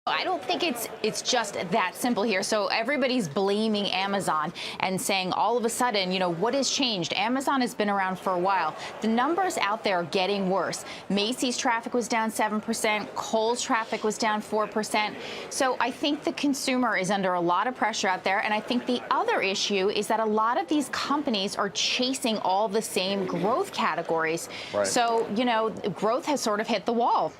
I don't think it's just that simple here. So everybody's blaming Amazon and saying all of a sudden, what has changed? Amazon has been around for a while. The numbers out there are getting worse. Macy's traffic was down 7%. Kohl's traffic was down 4%. So I think the consumer is under a lot of pressure out there. And I think the other issue is that a lot of these companies are chasing all the same growth categories. Right. So, growth has sort of hit the wall.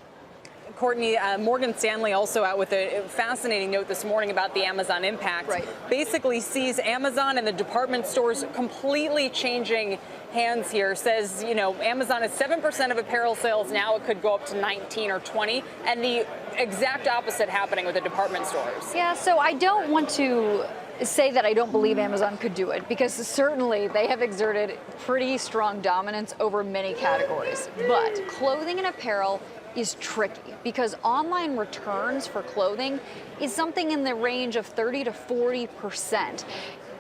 Courtney, Morgan Stanley also out with a fascinating note this morning about the Amazon impact. Right. Basically sees Amazon and the department stores completely changing hands here. Says, Amazon is 7% of apparel sales now. It could go up to 19 or 20. And the exact opposite happening with the department stores. Yeah, so I don't want to say that I don't believe Amazon could do it, because certainly they have exerted pretty strong dominance over many categories. But clothing and apparel is tricky because online returns for clothing is something in the range of 30 to 40%.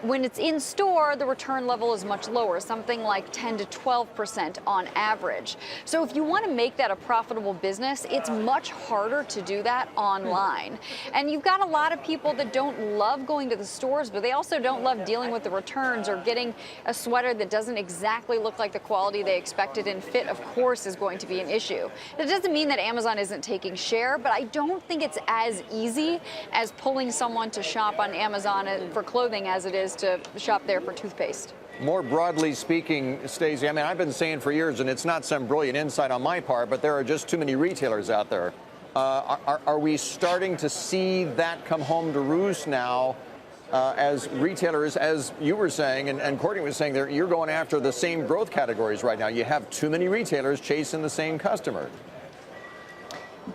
When it's in store, the return level is much lower, something like 10 to 12% on average. So if you want to make that a profitable business, it's much harder to do that online. And you've got a lot of people that don't love going to the stores, but they also don't love dealing with the returns or getting a sweater that doesn't exactly look like the quality they expected, and fit, of course, is going to be an issue. That doesn't mean that Amazon isn't taking share, but I don't think it's as easy as pulling someone to shop on Amazon for clothing as it is to shop there for toothpaste. More broadly speaking, Stacey, I've been saying for years, and it's not some brilliant insight on my part, but there are just too many retailers out there. Are we starting to see that come home to roost now as retailers, as you were saying, and Courtney was saying, you're going after the same growth categories right now. You have too many retailers chasing the same customer.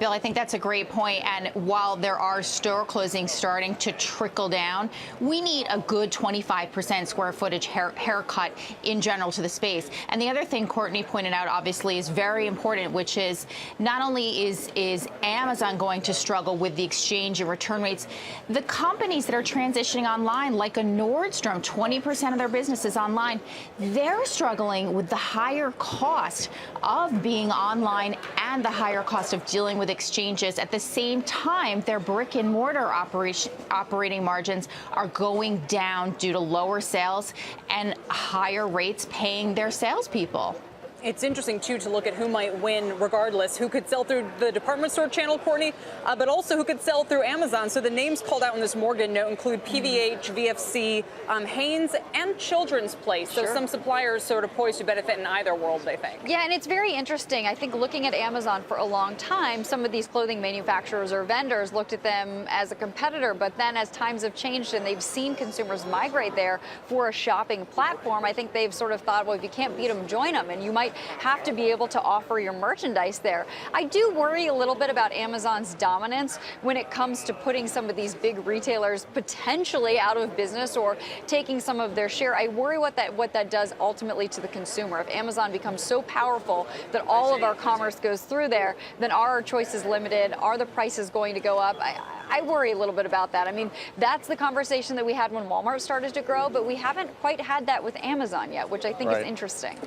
Bill, I think that's a great point. And while there are store closings starting to trickle down, we need a good 25% square footage haircut in general to the space. And the other thing Courtney pointed out, obviously, is very important, which is not only is Amazon going to struggle with the exchange and return rates, the companies that are transitioning online, like a Nordstrom, 20% of their business is online, they're struggling with the higher cost of being online and the higher cost of dealing with exchanges. At the same time, their brick and mortar operating margins are going down due to lower sales and higher rates paying their salespeople. It's interesting, too, to look at who might win regardless, who could sell through the department store channel, Courtney, but also who could sell through Amazon. So the names called out in this Morgan note include PVH, VFC, Hanes, and Children's Place. So some suppliers sort of poised to benefit in either world, they think. Yeah, and it's very interesting. I think looking at Amazon for a long time, some of these clothing manufacturers or vendors looked at them as a competitor, but then as times have changed and they've seen consumers migrate there for a shopping platform, I think they've sort of thought, well, if you can't beat them, join them. And you might have to be able to offer your merchandise there. I do worry a little bit about Amazon's dominance when it comes to putting some of these big retailers potentially out of business or taking some of their share. I worry what that does ultimately to the consumer. If Amazon becomes so powerful that all of our commerce goes through there, then are our choices limited? Are the prices going to go up? I worry a little bit about that. I mean, that's the conversation that we had when Walmart started to grow, but we haven't quite had that with Amazon yet, which I think is interesting.